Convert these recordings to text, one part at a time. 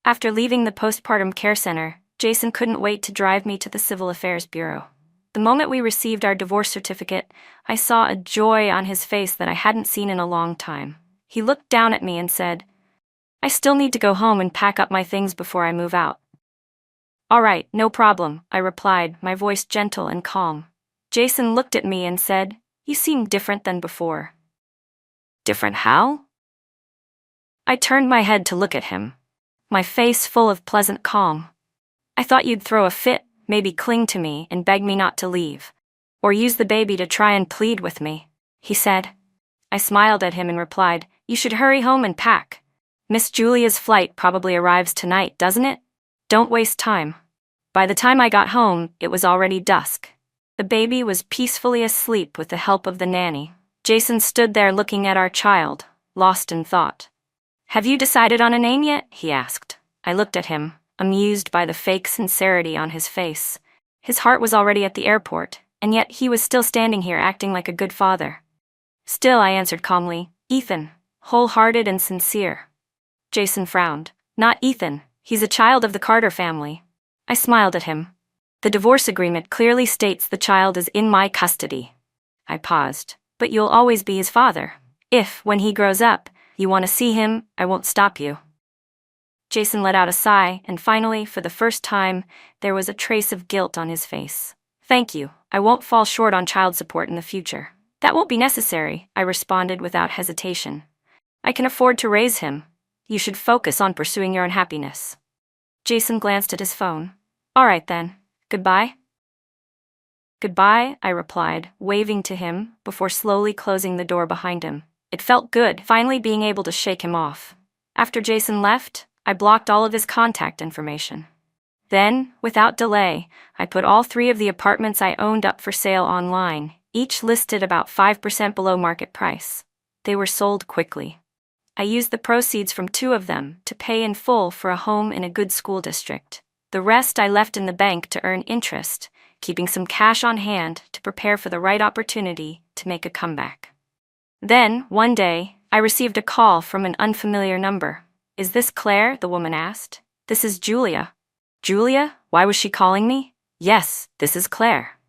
After leaving the postpartum care center, Jason couldn't wait to drive me to the Civil Affairs Bureau. The moment we received our divorce certificate, I saw a joy on his face that I hadn't seen in a long time. He looked down at me and said, "I still need to go home and pack up my things before I move out." "All right, no problem," I replied, my voice gentle and calm. Jason looked at me and said, "You seem different than before." "Different how?" I turned my head to look at him, my face full of pleasant calm. "I thought you'd throw a fit, maybe cling to me and beg me not to leave. Or use the baby to try and plead with me," he said. I smiled at him and replied, "You should hurry home and pack. Miss Julia's flight probably arrives tonight, doesn't it? Don't waste time." By the time I got home, it was already dusk. The baby was peacefully asleep with the help of the nanny. Jason stood there looking at our child, lost in thought. "Have you decided on a name yet?" he asked. I looked at him, amused by the fake sincerity on his face. His heart was already at the airport, and yet he was still standing here acting like a good father. "Still," I answered calmly, "Ethan, wholehearted and sincere." Jason frowned. "Not Ethan, he's a child of the Carter family." I smiled at him. "The divorce agreement clearly states the child is in my custody." I paused. "But you'll always be his father. If, when he grows up, you want to see him, I won't stop you." Jason let out a sigh, and finally, for the first time, there was a trace of guilt on his face. "Thank you, I won't fall short on child support in the future." "That won't be necessary," I responded without hesitation. "I can afford to raise him. You should focus on pursuing your own happiness." Jason glanced at his phone. "All right then, goodbye." "Goodbye," I replied, waving to him, before slowly closing the door behind him. It felt good, finally being able to shake him off. After Jason left, I blocked all of his contact information. Then, without delay, I put all 3 of the apartments I owned up for sale online, each listed about 5% below market price. They were sold quickly. I used the proceeds from 2 of them to pay in full for a home in a good school district. The rest I left in the bank to earn interest, keeping some cash on hand to prepare for the right opportunity to make a comeback. Then, one day, I received a call from an unfamiliar number. "Is this Claire?" the woman asked. "This is Julia." "Julia? Why was she calling me?" "Yes, this is Claire."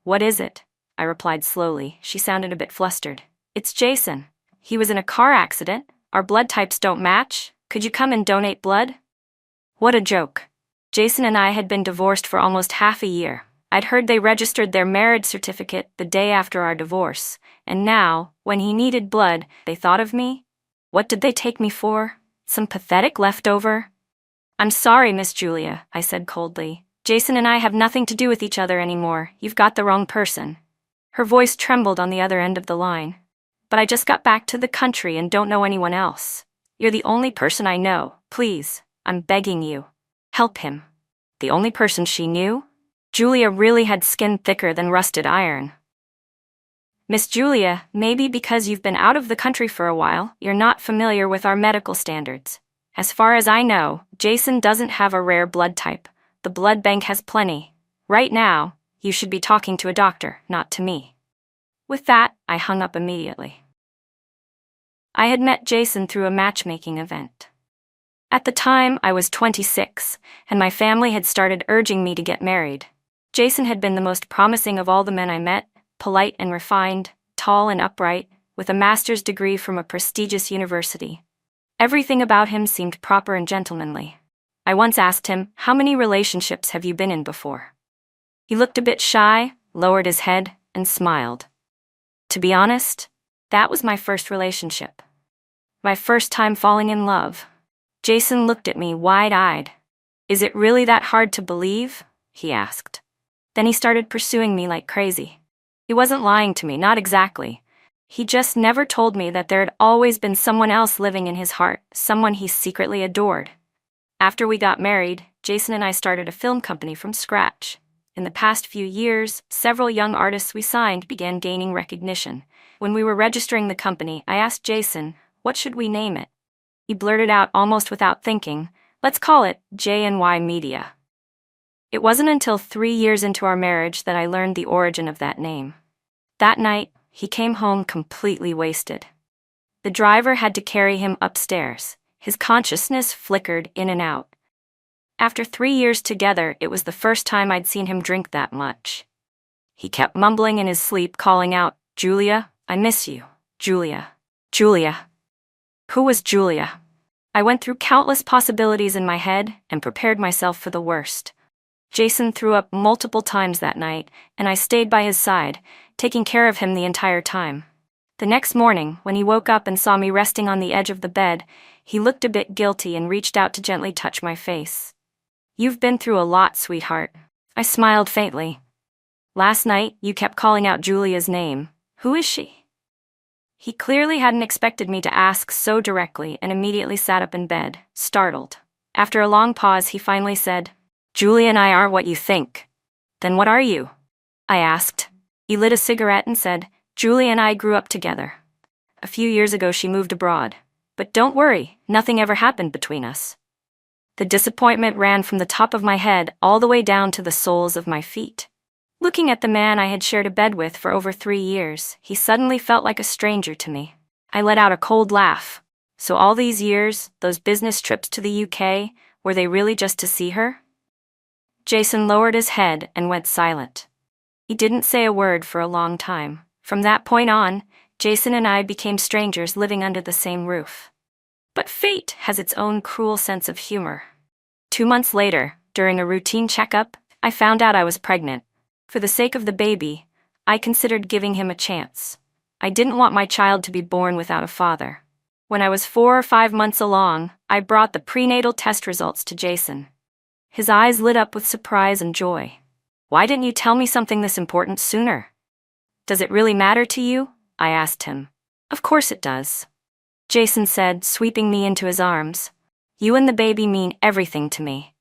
"What is it?" I replied slowly. She sounded a bit flustered. "It's Jason. He was in a car accident. Our blood types don't match. Could you come and donate blood?" What a joke. Jason and I had been divorced for almost half a year. I'd heard they registered their marriage certificate the day after our divorce, and now, when he needed blood, they thought of me? What did they take me for? Some pathetic leftover? "I'm sorry, Miss Julia," I said coldly. "Jason and I have nothing to do with each other anymore. You've got the wrong person." Her voice trembled on the other end of the line. "But I just got back to the country and don't know anyone else. You're the only person I know. Please, I'm begging you. Help him." The only person she knew? Julia really had skin thicker than rusted iron. "Miss Julia, maybe because you've been out of the country for a while, you're not familiar with our medical standards. As far as I know, Jason doesn't have a rare blood type. The blood bank has plenty. Right now, you should be talking to a doctor, not to me." With that, I hung up immediately. I had met Jason through a matchmaking event. At the time, I was 26, and my family had started urging me to get married. Jason had been the most promising of all the men I met, polite and refined, tall and upright, with a master's degree from a prestigious university. Everything about him seemed proper and gentlemanly. I once asked him, "How many relationships have you been in before?" He looked a bit shy, lowered his head, and smiled. To be honest, that was my first relationship. My first time falling in love. Jason looked at me wide-eyed. "Is it really that hard to believe?" he asked. Then he started pursuing me like crazy. He wasn't lying to me, not exactly. He just never told me that there had always been someone else living in his heart, someone he secretly adored. After we got married, Jason and I started a film company from scratch. In the past few years, several young artists we signed began gaining recognition. When we were registering the company, I asked Jason, "What should we name it?" He blurted out almost without thinking, "Let's call it J&Y Media." It wasn't until 3 years into our marriage that I learned the origin of that name. That night, he came home completely wasted. The driver had to carry him upstairs. His consciousness flickered in and out. After 3 years together, it was the first time I'd seen him drink that much. He kept mumbling in his sleep, calling out, "Julia, I miss you. Julia. Julia." Who was Julia? I went through countless possibilities in my head and prepared myself for the worst. Jason threw up multiple times that night, and I stayed by his side, taking care of him the entire time. The next morning, when he woke up and saw me resting on the edge of the bed, he looked a bit guilty and reached out to gently touch my face. "You've been through a lot, sweetheart." I smiled faintly. "Last night, you kept calling out Julia's name. Who is she?" He clearly hadn't expected me to ask so directly and immediately sat up in bed, startled. After a long pause, he finally said, "Julia and I are what you think." "Then what are you?" I asked. He lit a cigarette and said, "Julia and I grew up together. A few years ago she moved abroad. But don't worry, nothing ever happened between us." The disappointment ran from the top of my head all the way down to the soles of my feet. Looking at the man I had shared a bed with for over 3 years, he suddenly felt like a stranger to me. I let out a cold laugh. So all these years, those business trips to the UK, were they really just to see her? Jason lowered his head and went silent. He didn't say a word for a long time. From that point on, Jason and I became strangers living under the same roof. But fate has its own cruel sense of humor. 2 months later, during a routine checkup, I found out I was pregnant. For the sake of the baby, I considered giving him a chance. I didn't want my child to be born without a father. When I was 4 or 5 months along, I brought the prenatal test results to Jason. His eyes lit up with surprise and joy. "Why didn't you tell me something this important sooner?" "Does it really matter to you?" I asked him. "Of course it does," Jason said, sweeping me into his arms. "You and the baby mean everything to me."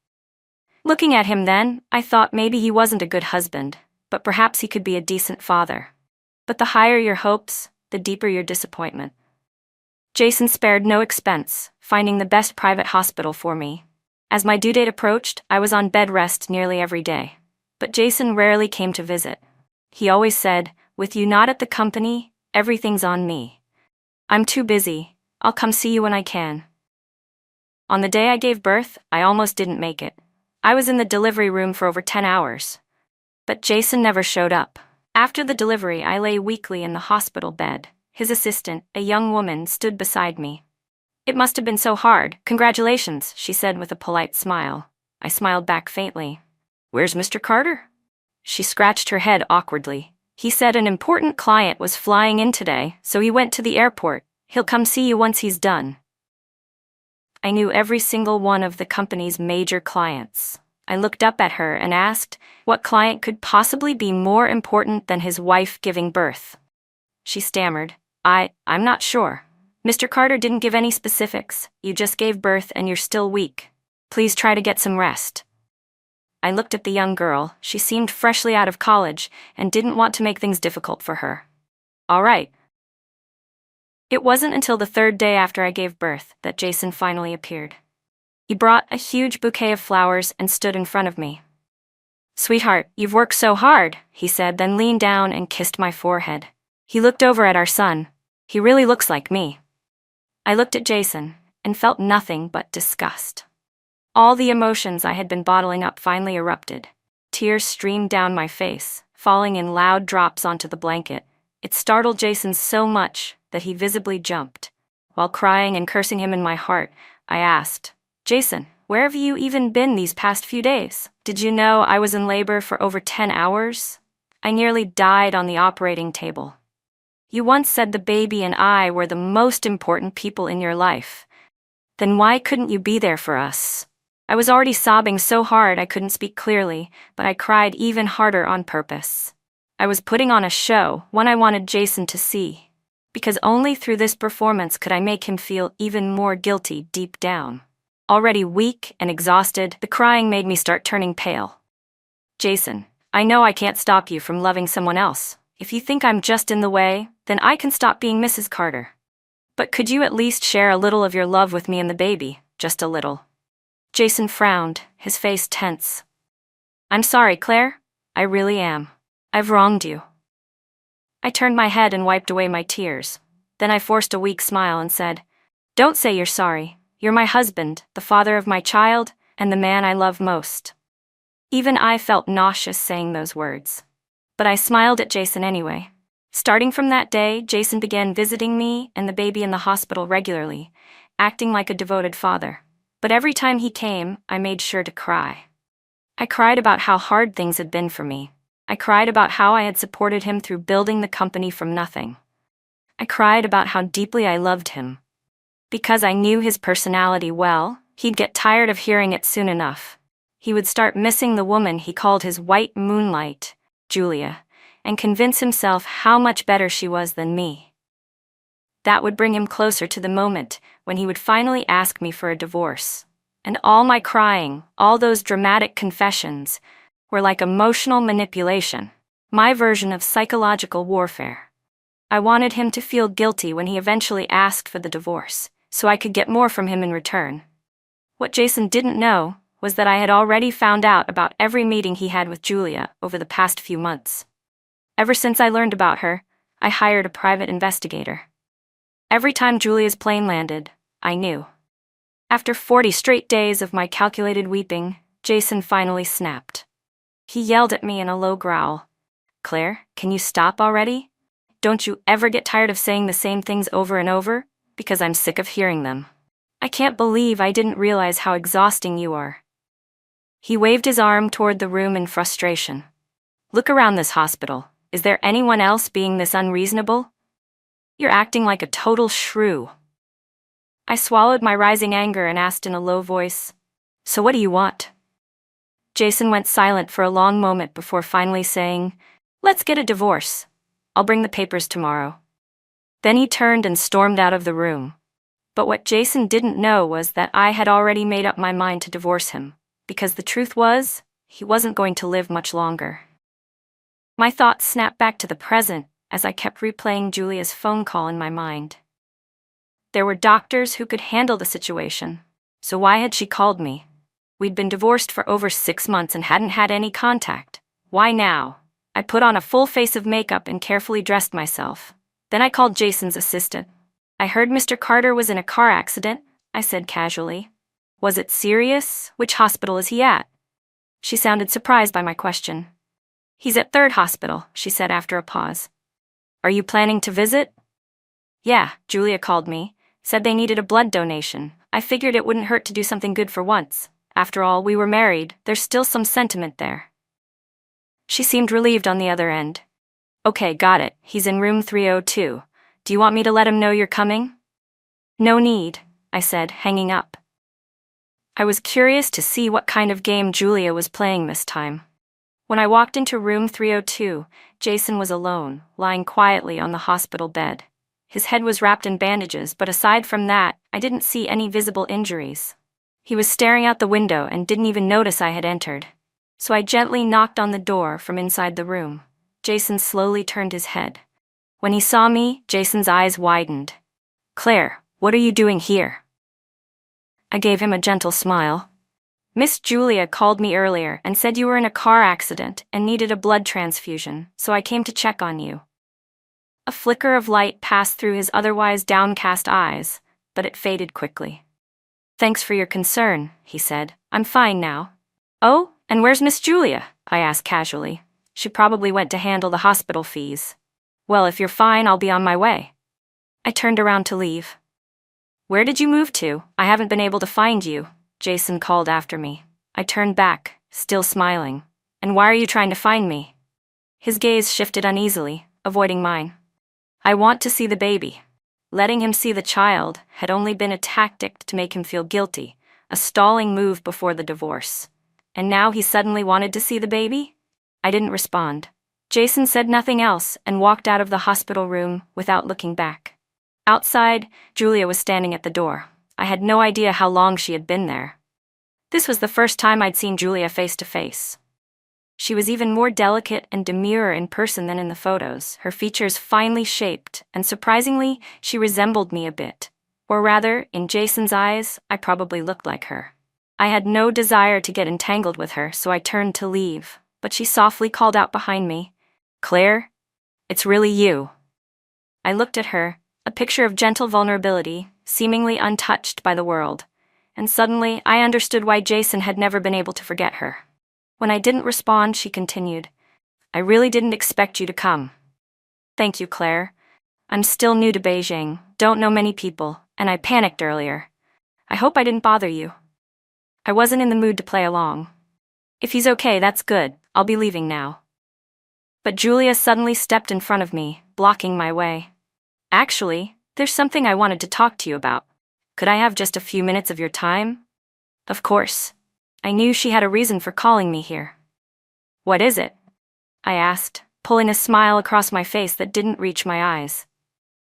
Looking at him then, I thought maybe he wasn't a good husband, but perhaps he could be a decent father. But the higher your hopes, the deeper your disappointment. Jason spared no expense, finding the best private hospital for me. As my due date approached, I was on bed rest nearly every day. But Jason rarely came to visit. He always said, "With you not at the company, everything's on me. I'm too busy. I'll come see you when I can." On the day I gave birth, I almost didn't make it. I was in the delivery room for over 10 hours. But Jason never showed up. After the delivery, I lay weakly in the hospital bed. His assistant, a young woman, stood beside me. "It must have been so hard. Congratulations," she said with a polite smile. I smiled back faintly. "Where's Mr. Carter?" She scratched her head awkwardly. "He said an important client was flying in today, so he went to the airport. He'll come see you once he's done." I knew every single one of the company's major clients. I looked up at her and asked, what client could possibly be more important than his wife giving birth? She stammered, I'm not sure. Mr. Carter didn't give any specifics. You just gave birth and you're still weak. Please try to get some rest." I looked at the young girl. She seemed freshly out of college and didn't want to make things difficult for her. "All right." It wasn't until the 3rd day after I gave birth that Jason finally appeared. He brought a huge bouquet of flowers and stood in front of me. "Sweetheart, you've worked so hard," he said, then leaned down and kissed my forehead. He looked over at our son. "He really looks like me." I looked at Jason and felt nothing but disgust. All the emotions I had been bottling up finally erupted. Tears streamed down my face, falling in loud drops onto the blanket. It startled Jason so much that he visibly jumped. While crying and cursing him in my heart, I asked, "Jason, where have you even been these past few days? Did you know I was in labor for over 10 hours? I nearly died on the operating table. You once said the baby and I were the most important people in your life. Then why couldn't you be there for us?" I was already sobbing so hard I couldn't speak clearly, but I cried even harder on purpose. I was putting on a show, one I wanted Jason to see. Because only through this performance could I make him feel even more guilty deep down. Already weak and exhausted, the crying made me start turning pale. "Jason, I know I can't stop you from loving someone else. If you think I'm just in the way, then I can stop being Mrs. Carter. But could you at least share a little of your love with me and the baby, just a little?" Jason frowned, his face tense. "I'm sorry, Claire. I really am. I've wronged you." I turned my head and wiped away my tears. Then I forced a weak smile and said, "Don't say you're sorry. You're my husband, the father of my child, and the man I love most. Even I felt nauseous saying those words. But I smiled at Jason anyway. Starting from that day, Jason began visiting me and the baby in the hospital regularly, acting like a devoted father. But every time he came, I made sure to cry. I cried about how hard things had been for me. I cried about how I had supported him through building the company from nothing. I cried about how deeply I loved him. Because I knew his personality well, he'd get tired of hearing it soon enough. He would start missing the woman he called his white moonlight, Julia, and convince himself how much better she was than me. That would bring him closer to the moment when he would finally ask me for a divorce. And all my crying, all those dramatic confessions, were like emotional manipulation, my version of psychological warfare. I wanted him to feel guilty when he eventually asked for the divorce, so I could get more from him in return. What Jason didn't know was that I had already found out about every meeting he had with Julia over the past few months. Ever since I learned about her, I hired a private investigator. Every time Julia's plane landed, I knew. After 40 straight days of my calculated weeping, Jason finally snapped. He yelled at me in a low growl. "Claire, can you stop already? Don't you ever get tired of saying the same things over and over? Because I'm sick of hearing them. I can't believe I didn't realize how exhausting you are." He waved his arm toward the room in frustration. "Look around this hospital. Is there anyone else being this unreasonable? You're acting like a total shrew." I swallowed my rising anger and asked in a low voice, "So what do you want?" Jason went silent for a long moment before finally saying, "Let's get a divorce. I'll bring the papers tomorrow." Then he turned and stormed out of the room. But what Jason didn't know was that I had already made up my mind to divorce him, because the truth was, he wasn't going to live much longer. My thoughts snapped back to the present as I kept replaying Julia's phone call in my mind. There were doctors who could handle the situation, so why had she called me? We'd been divorced for over 6 months and hadn't had any contact. Why now? I put on a full face of makeup and carefully dressed myself. Then I called Jason's assistant. "I heard Mr. Carter was in a car accident," I said casually. "Was it serious? Which hospital is he at?" She sounded surprised by my question. "He's at Third Hospital," she said after a pause. "Are you planning to visit?" "Yeah," Julia called me. Said they needed a blood donation. I figured it wouldn't hurt to do something good for once. After all, we were married. There's still some sentiment there. She seemed relieved on the other end. "Okay, got it. He's in room 302. Do you want me to let him know you're coming?" "No need," I said, hanging up. I was curious to see what kind of game Julia was playing this time. When I walked into room 302, Jason was alone, lying quietly on the hospital bed. His head was wrapped in bandages, but aside from that, I didn't see any visible injuries. He was staring out the window and didn't even notice I had entered. So I gently knocked on the door from inside the room. Jason slowly turned his head. When he saw me, Jason's eyes widened. "Claire, what are you doing here?" I gave him a gentle smile. "Miss Julia called me earlier and said you were in a car accident and needed a blood transfusion, so I came to check on you." A flicker of light passed through his otherwise downcast eyes, but it faded quickly. "Thanks for your concern," he said. "I'm fine now." "Oh, and where's Miss Julia?" I asked casually. "She probably went to handle the hospital fees." "Well, if you're fine, I'll be on my way." I turned around to leave. "Where did you move to? I haven't been able to find you," Jason called after me. I turned back, still smiling. "And why are you trying to find me?" His gaze shifted uneasily, avoiding mine. "I want to see the baby." Letting him see the child had only been a tactic to make him feel guilty, a stalling move before the divorce. And now he suddenly wanted to see the baby? I didn't respond. Jason said nothing else and walked out of the hospital room without looking back. Outside, Julia was standing at the door. I had no idea how long she had been there. This was the first time I'd seen Julia face to face. She was even more delicate and demure in person than in the photos, her features finely shaped, and surprisingly, she resembled me a bit. Or rather, in Jason's eyes, I probably looked like her. I had no desire to get entangled with her, so I turned to leave, but she softly called out behind me, "Claire, it's really you." I looked at her, a picture of gentle vulnerability, seemingly untouched by the world, and suddenly I understood why Jason had never been able to forget her. When I didn't respond, she continued, "I really didn't expect you to come." "Thank you, Claire. I'm still new to Beijing, don't know many people, and I panicked earlier. I hope I didn't bother you." I wasn't in the mood to play along. "If he's okay, that's good. I'll be leaving now." But Julia suddenly stepped in front of me, blocking my way. "Actually, there's something I wanted to talk to you about. Could I have just a few minutes of your time?" "Of course." I knew she had a reason for calling me here. "What is it?" I asked, pulling a smile across my face that didn't reach my eyes.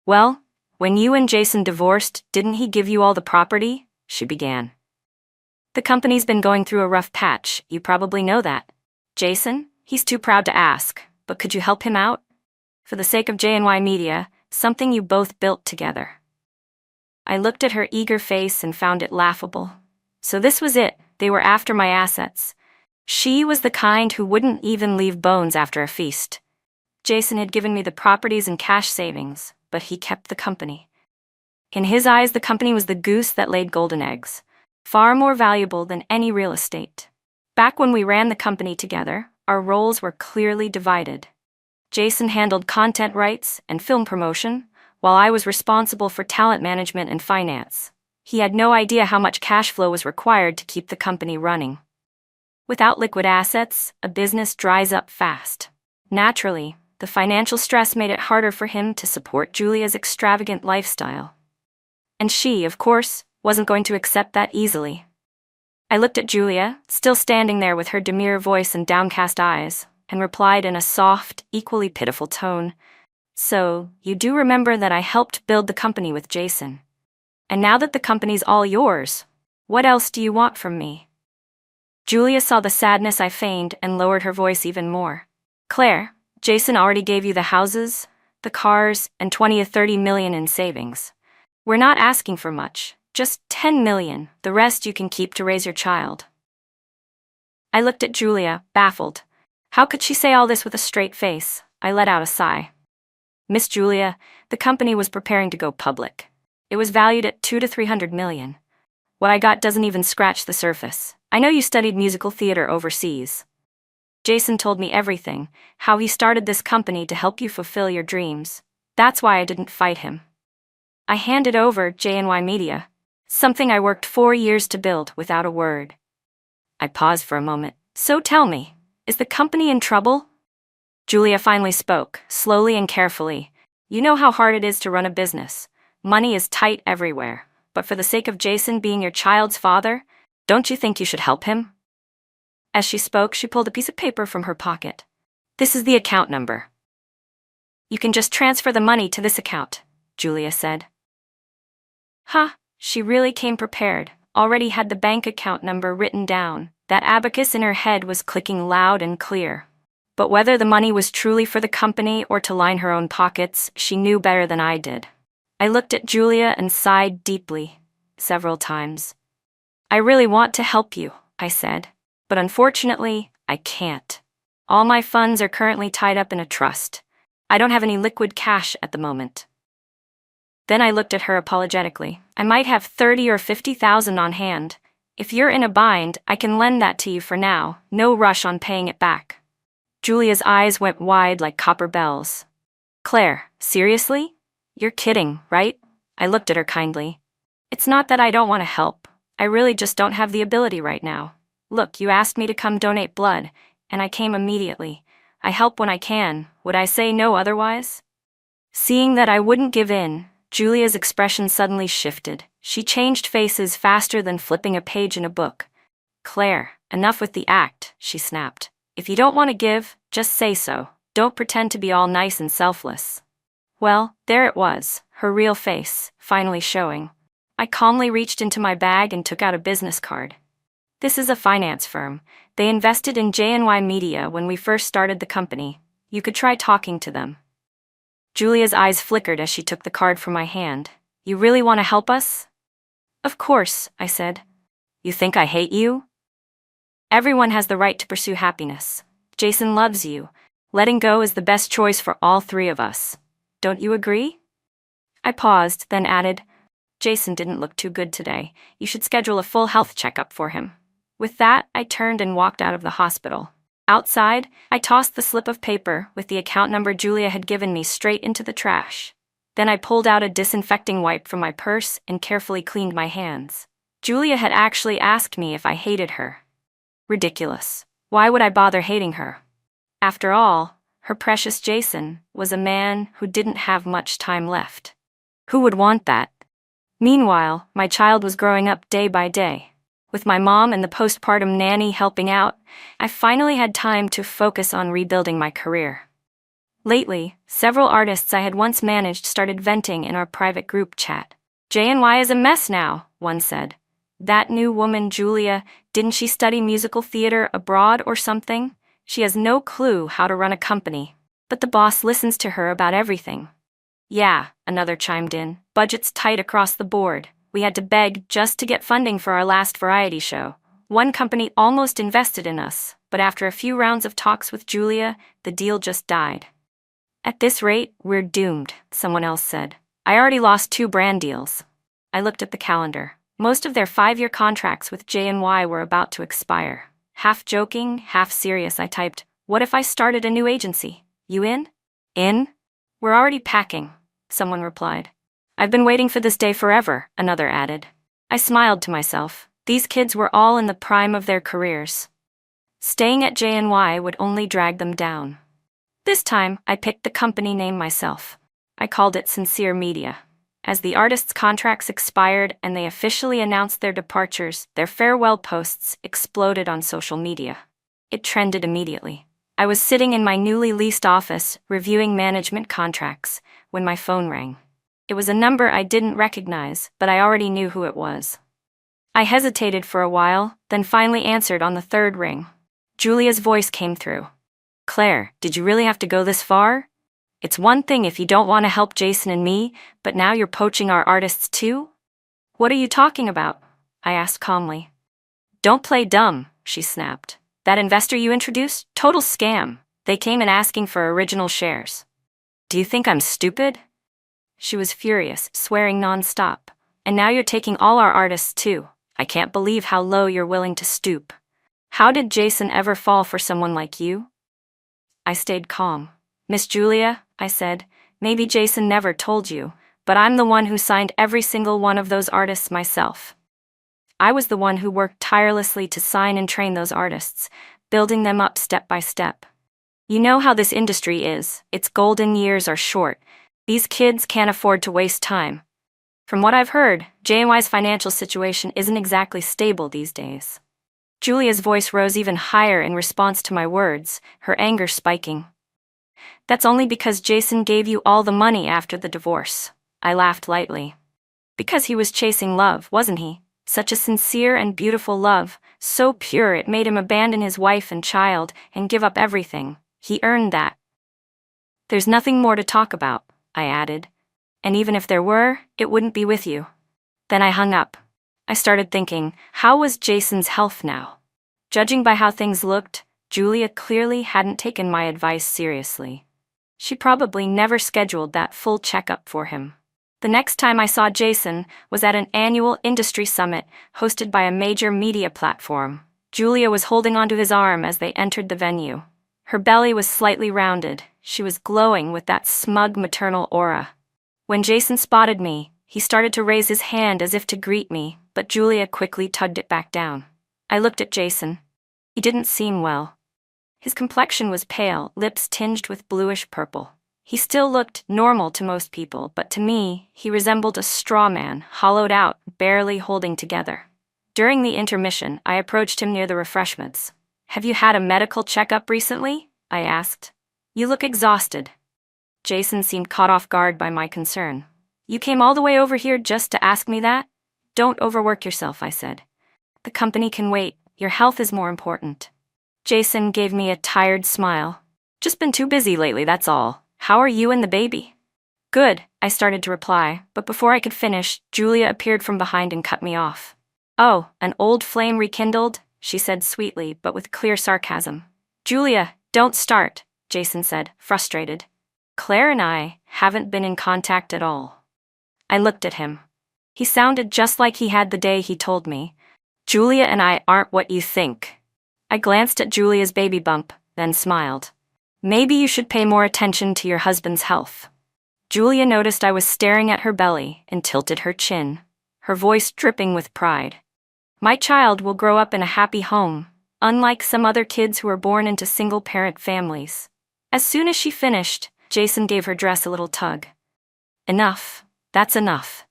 "Well, when you and Jason divorced, didn't he give you all the property?" she began. "The company's been going through a rough patch, you probably know that. Jason, he's too proud to ask, but could you help him out? For the sake of JNY Media, something you both built together." I looked at her eager face and found it laughable. So this was it, they were after my assets. She was the kind who wouldn't even leave bones after a feast. Jason had given me the properties and cash savings, but he kept the company. In his eyes, the company was the goose that laid golden eggs, far more valuable than any real estate. Back when we ran the company together, our roles were clearly divided. Jason handled content rights and film promotion, while I was responsible for talent management and finance. He had no idea how much cash flow was required to keep the company running. Without liquid assets, a business dries up fast. Naturally, the financial stress made it harder for him to support Julia's extravagant lifestyle. And she, of course, wasn't going to accept that easily. I looked at Julia, still standing there with her demure voice and downcast eyes, and replied in a soft, equally pitiful tone, "So, you do remember that I helped build the company with Jason. And now that the company's all yours, what else do you want from me?" Julia saw the sadness I feigned and lowered her voice even more. "Claire, Jason already gave you the houses, the cars, and 20 or 30 million in savings. We're not asking for much, just 10 million, the rest you can keep to raise your child." I looked at Julia, baffled. How could she say all this with a straight face? I let out a sigh. "Miss Julia, the company was preparing to go public. It was valued at 200 to 300 million. What I got doesn't even scratch the surface. I know you studied musical theater overseas. Jason told me everything, how he started this company to help you fulfill your dreams. That's why I didn't fight him. I handed over JNY Media, something I worked 4 years to build, without a word." I paused for a moment. "So tell me, is the company in trouble?" Julia finally spoke, slowly and carefully. "You know how hard it is to run a business. Money is tight everywhere. But for the sake of Jason being your child's father, don't you think you should help him?" As she spoke, she pulled a piece of paper from her pocket. "This is the account number. You can just transfer the money to this account," Julia said. She really came prepared, already had the bank account number written down. That abacus in her head was clicking loud and clear. But whether the money was truly for the company or to line her own pockets, she knew better than I did. I looked at Julia and sighed deeply, several times. "I really want to help you," I said, "but unfortunately, I can't. All my funds are currently tied up in a trust. I don't have any liquid cash at the moment." Then I looked at her apologetically. "I might have 30 or 50,000 on hand. If you're in a bind, I can lend that to you for now, no rush on paying it back." Julia's eyes went wide like copper bells. "Claire, seriously? You're kidding, right?" I looked at her kindly. "It's not that I don't want to help. I really just don't have the ability right now. Look, you asked me to come donate blood, and I came immediately. I help when I can. Would I say no otherwise?" Seeing that I wouldn't give in, Julia's expression suddenly shifted. She changed faces faster than flipping a page in a book. "Claire, enough with the act," she snapped. "If you don't want to give, just say so. Don't pretend to be all nice and selfless." Well, there it was, her real face, finally showing. I calmly reached into my bag and took out a business card. "This is a finance firm. They invested in JNY Media when we first started the company. You could try talking to them." Julia's eyes flickered as she took the card from my hand. "You really want to help us?" "Of course," I said. "You think I hate you?" "Everyone has the right to pursue happiness. Jason loves you. Letting go is the best choice for all 3 of us. Don't you agree?" I paused, then added, Jason didn't look too good today. You should schedule a full health checkup for him. With that, I turned and walked out of the hospital. Outside, I tossed the slip of paper with the account number Julia had given me straight into the trash. Then I pulled out a disinfecting wipe from my purse and carefully cleaned my hands. Julia had actually asked me if I hated her. Ridiculous. Why would I bother hating her? After all, her precious Jason was a man who didn't have much time left. Who would want that? Meanwhile, my child was growing up day by day. With my mom and the postpartum nanny helping out, I finally had time to focus on rebuilding my career. Lately, several artists I had once managed started venting in our private group chat. JNY is a mess now, one said. That new woman, Julia, didn't she study musical theater abroad or something? She has no clue how to run a company. But the boss listens to her about everything. Yeah, another chimed in. Budget's tight across the board. We had to beg just to get funding for our last variety show. One company almost invested in us, but after a few rounds of talks with Julia, the deal just died. At this rate, we're doomed, someone else said. I already lost 2 brand deals. I looked at the calendar. Most of their 5-year contracts with JNY were about to expire. Half joking, half serious, I typed, "What if I started a new agency? You in?" "In? We're already packing," someone replied. "I've been waiting for this day forever," another added. I smiled to myself. These kids were all in the prime of their careers. Staying at JNY would only drag them down. This time, I picked the company name myself. I called it Sincere Media. As the artists' contracts expired and they officially announced their departures, their farewell posts exploded on social media. It trended immediately. I was sitting in my newly leased office, reviewing management contracts, when my phone rang. It was a number I didn't recognize, but I already knew who it was. I hesitated for a while, then finally answered on the 3rd ring. Julia's voice came through. "Claire, did you really have to go this far? It's one thing if you don't want to help Jason and me, but now you're poaching our artists too?" "What are you talking about?" I asked calmly. "Don't play dumb," she snapped. "That investor you introduced? Total scam. They came in asking for original shares. Do you think I'm stupid?" She was furious, swearing nonstop. "And now you're taking all our artists too. I can't believe how low you're willing to stoop. How did Jason ever fall for someone like you?" I stayed calm. "Miss Julia," I said, "maybe Jason never told you, but I'm the one who signed every single one of those artists myself. I was the one who worked tirelessly to sign and train those artists, building them up step by step. You know how this industry is. Its golden years are short. These kids can't afford to waste time. From what I've heard, JNY's financial situation isn't exactly stable these days." Julia's voice rose even higher in response to my words, her anger spiking. "That's only because Jason gave you all the money after the divorce." I laughed lightly. "Because he was chasing love, wasn't he? Such a sincere and beautiful love, so pure it made him abandon his wife and child and give up everything. He earned that." "There's nothing more to talk about," I added. "And even if there were, it wouldn't be with you." Then I hung up. I started thinking, how was Jason's health now? Judging by how things looked, Julia clearly hadn't taken my advice seriously. She probably never scheduled that full checkup for him. The next time I saw Jason was at an annual industry summit hosted by a major media platform. Julia was holding onto his arm as they entered the venue. Her belly was slightly rounded. She was glowing with that smug maternal aura. When Jason spotted me, he started to raise his hand as if to greet me, but Julia quickly tugged it back down. I looked at Jason. He didn't seem well. His complexion was pale, lips tinged with bluish purple. He still looked normal to most people, but to me, he resembled a straw man, hollowed out, barely holding together. During the intermission, I approached him near the refreshments. "Have you had a medical checkup recently?" I asked. "You look exhausted." Jason seemed caught off guard by my concern. "You came all the way over here just to ask me that?" "Don't overwork yourself," I said. "The company can wait. Your health is more important." Jason gave me a tired smile. "Just been too busy lately, that's all. How are you and the baby?" "Good," I started to reply, but before I could finish, Julia appeared from behind and cut me off. "Oh, an old flame rekindled?" she said sweetly, but with clear sarcasm. "Julia, don't start," Jason said, frustrated. "Claire and I haven't been in contact at all." I looked at him. He sounded just like he had the day he told me. Julia and I aren't what you think. I glanced at Julia's baby bump, then smiled. Maybe you should pay more attention to your husband's health. Julia noticed I was staring at her belly and tilted her chin, her voice dripping with pride. My child will grow up in a happy home, unlike some other kids who are born into single-parent families. As soon as she finished, Jason gave her dress a little tug. Enough. That's enough.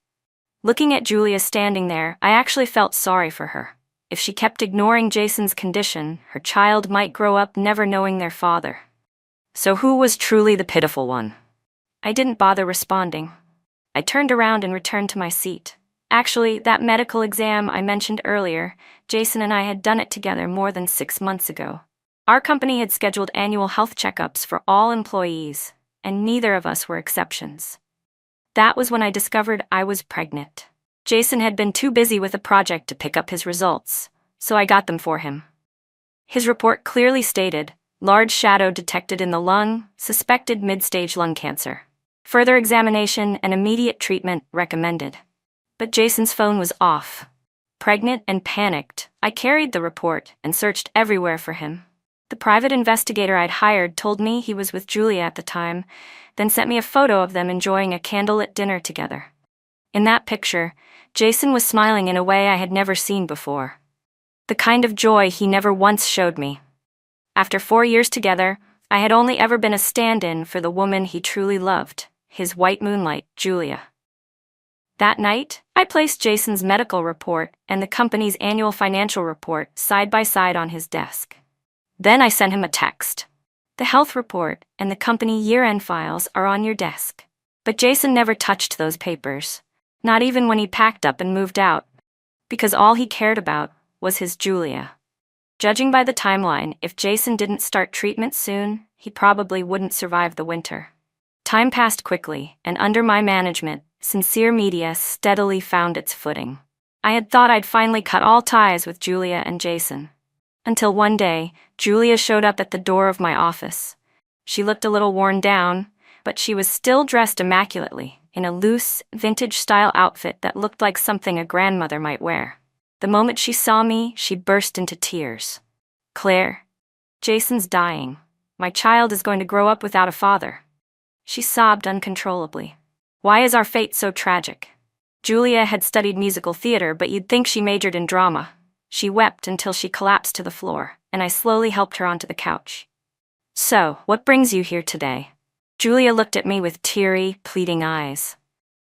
Looking at Julia standing there, I actually felt sorry for her. If she kept ignoring Jason's condition, her child might grow up never knowing their father. So who was truly the pitiful one? I didn't bother responding. I turned around and returned to my seat. Actually, that medical exam I mentioned earlier, Jason and I had done it together more than 6 months ago. Our company had scheduled annual health checkups for all employees, and neither of us were exceptions. That was when I discovered I was pregnant. Jason had been too busy with a project to pick up his results, so I got them for him. His report clearly stated, large shadow detected in the lung, suspected mid-stage lung cancer. Further examination and immediate treatment recommended. But Jason's phone was off. Pregnant and panicked, I carried the report and searched everywhere for him. The private investigator I'd hired told me he was with Julia at the time, then sent me a photo of them enjoying a candlelit dinner together. In that picture, Jason was smiling in a way I had never seen before. The kind of joy he never once showed me. After 4 years together, I had only ever been a stand-in for the woman he truly loved, his white moonlight, Julia. That night, I placed Jason's medical report and the company's annual financial report side by side on his desk. Then I sent him a text. The health report and the company year-end files are on your desk. But Jason never touched those papers, not even when he packed up and moved out, because all he cared about was his Julia. Judging by the timeline, if Jason didn't start treatment soon, he probably wouldn't survive the winter. Time passed quickly, and under my management, Sincere Media steadily found its footing. I had thought I'd finally cut all ties with Julia and Jason. Until one day, Julia showed up at the door of my office. She looked a little worn down, but she was still dressed immaculately, in a loose, vintage-style outfit that looked like something a grandmother might wear. The moment she saw me, she burst into tears. "Claire, Jason's dying. My child is going to grow up without a father." She sobbed uncontrollably. "Why is our fate so tragic?" Julia had studied musical theater, but you'd think she majored in drama. She wept until she collapsed to the floor, and I slowly helped her onto the couch. "So, what brings you here today?" Julia looked at me with teary, pleading eyes.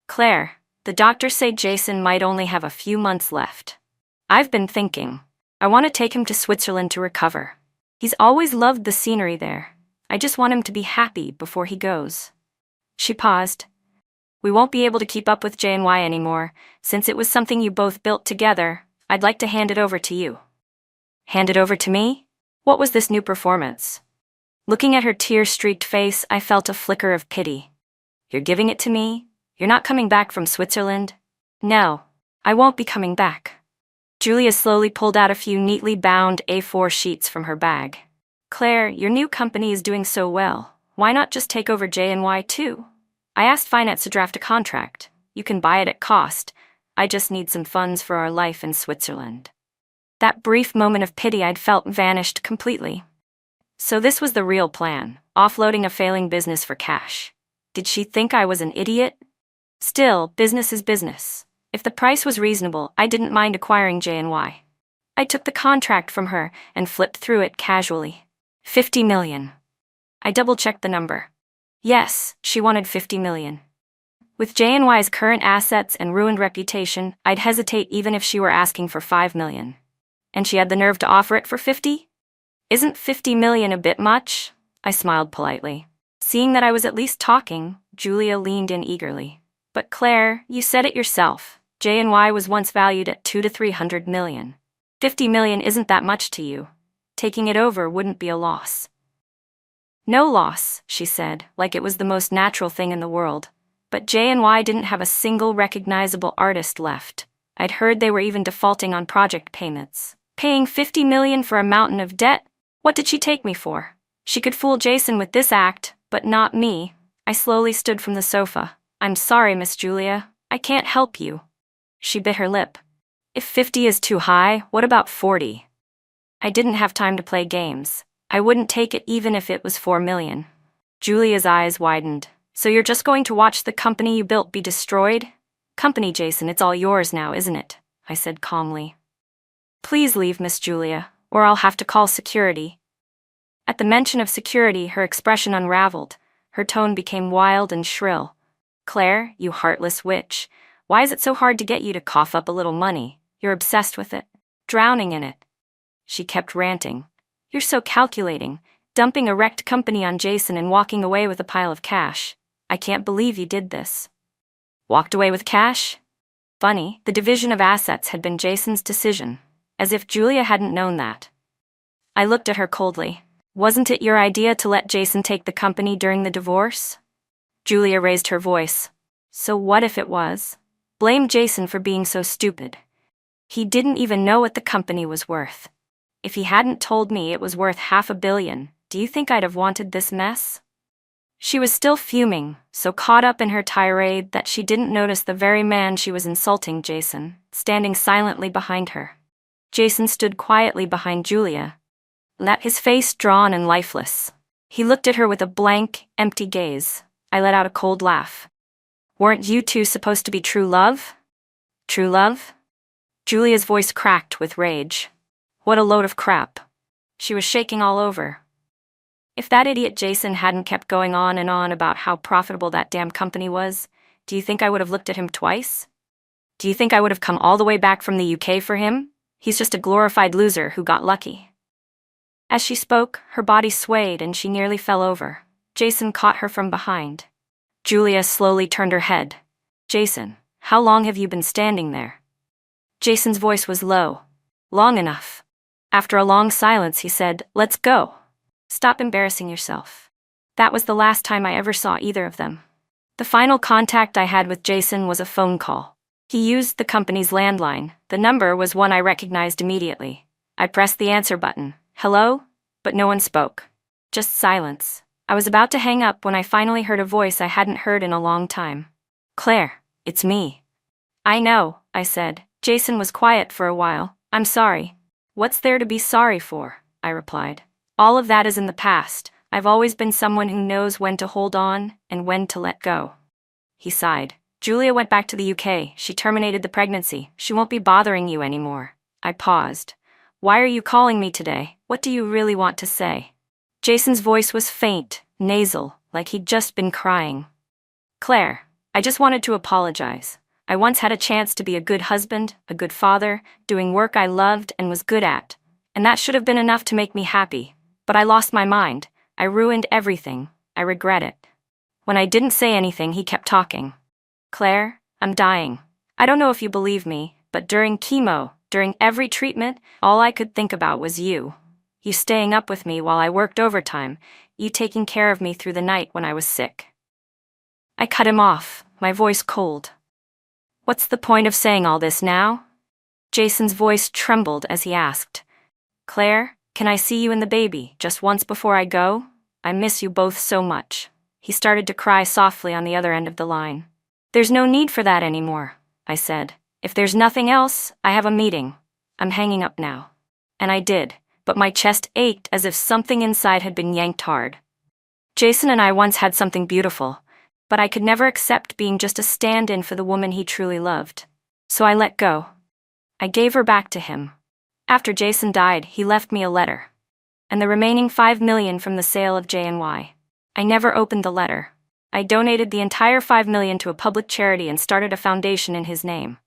"Claire, the doctors say Jason might only have a few months left. I've been thinking. I want to take him to Switzerland to recover. He's always loved the scenery there. I just want him to be happy before he goes." She paused. "We won't be able to keep up with J&Y anymore. Since it was something you both built together, I'd like to hand it over to you." "Hand it over to me? What was this new performance?" Looking at her tear-streaked face, I felt a flicker of pity. "You're giving it to me? You're not coming back from Switzerland?" "No, I won't be coming back." Julia slowly pulled out a few neatly bound A4 sheets from her bag. "Claire, your new company is doing so well. Why not just take over J&Y too? I asked finance to draft a contract. You can buy it at cost. I just need some funds for our life in Switzerland." That brief moment of pity I'd felt vanished completely. So this was the real plan, offloading a failing business for cash. Did she think I was an idiot? Still, business is business. If the price was reasonable, I didn't mind acquiring J&Y. I took the contract from her and flipped through it casually. 50 million. I double-checked the number. Yes, she wanted 50 million. With J&Y's current assets and ruined reputation, I'd hesitate even if she were asking for 5 million. And she had the nerve to offer it for 50? "Isn't 50 million a bit much?" I smiled politely. Seeing that I was at least talking, Julia leaned in eagerly. "But Claire, you said it yourself. J&Y was once valued at 200 to 300 million. 50 million isn't that much to you. Taking it over wouldn't be a loss." "No loss," she said, like it was the most natural thing in the world. But J&Y didn't have a single recognizable artist left. I'd heard they were even defaulting on project payments. Paying 50 million for a mountain of debt? What did she take me for? She could fool Jason with this act, but not me. I slowly stood from the sofa. "I'm sorry, Miss Julia. I can't help you." She bit her lip. If 50 is too high, what about 40? I didn't have time to play games. I wouldn't take it even if it was 4 million. Julia's eyes widened. So you're just going to watch the company you built be destroyed? Company, Jason, it's all yours now, isn't it? I said calmly. Please leave, Miss Julia, or I'll have to call security. At the mention of security, her expression unraveled. Her tone became wild and shrill. Claire, you heartless witch. Why is it so hard to get you to cough up a little money? You're obsessed with it. Drowning in it. She kept ranting. You're so calculating, dumping a wrecked company on Jason and walking away with a pile of cash. I can't believe you did this. Walked away with cash? Funny, the division of assets had been Jason's decision, as if Julia hadn't known that. I looked at her coldly. Wasn't it your idea to let Jason take the company during the divorce? Julia raised her voice. So what if it was? Blame Jason for being so stupid. He didn't even know what the company was worth. If he hadn't told me it was worth $500 million, do you think I'd have wanted this mess? She was still fuming, so caught up in her tirade that she didn't notice the very man she was insulting, Jason, standing silently behind her. Jason stood quietly behind Julia, his face drawn and lifeless. He looked at her with a blank, empty gaze. I let out a cold laugh. Weren't you two supposed to be true love? True love? Julia's voice cracked with rage. What a load of crap. She was shaking all over. If that idiot Jason hadn't kept going on and on about how profitable that damn company was, do you think I would have looked at him twice? Do you think I would have come all the way back from the UK for him? He's just a glorified loser who got lucky. As she spoke, her body swayed and she nearly fell over. Jason caught her from behind. Julia slowly turned her head. Jason, how long have you been standing there? Jason's voice was low. Long enough. After a long silence, he said, Let's go. Stop embarrassing yourself. That was the last time I ever saw either of them. The final contact I had with Jason was a phone call. He used the company's landline. The number was one I recognized immediately. I pressed the answer button. Hello? But no one spoke. Just silence. I was about to hang up when I finally heard a voice I hadn't heard in a long time. Claire, it's me. I know, I said. Jason was quiet for a while. I'm sorry. What's there to be sorry for? I replied. All of that is in the past. I've always been someone who knows when to hold on and when to let go. He sighed. Julia went back to the UK. She terminated the pregnancy. She won't be bothering you anymore. I paused. Why are you calling me today? What do you really want to say? Jason's voice was faint, nasal, like he'd just been crying. Claire, I just wanted to apologize. I once had a chance to be a good husband, a good father, doing work I loved and was good at. And that should have been enough to make me happy. But I lost my mind. I ruined everything. I regret it. When I didn't say anything, he kept talking. Claire, I'm dying. I don't know if you believe me, but during chemo, during every treatment, all I could think about was you. You staying up with me while I worked overtime, you taking care of me through the night when I was sick. I cut him off, my voice cold. What's the point of saying all this now? Jason's voice trembled as he asked. Claire, can I see you and the baby just once before I go? I miss you both so much. He started to cry softly on the other end of the line. There's no need for that anymore, I said. If there's nothing else, I have a meeting. I'm hanging up now. And I did, but my chest ached as if something inside had been yanked hard. Jason and I once had something beautiful, but I could never accept being just a stand-in for the woman he truly loved. So I let go. I gave her back to him. After Jason died, he left me a letter. And the remaining $5 million from the sale of J&Y. I never opened the letter. I donated the entire $5 million to a public charity and started a foundation in his name.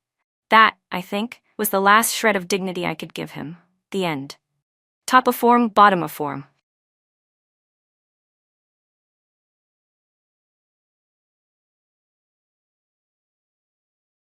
That, I think, was the last shred of dignity I could give him. The end. Top of form, bottom of form.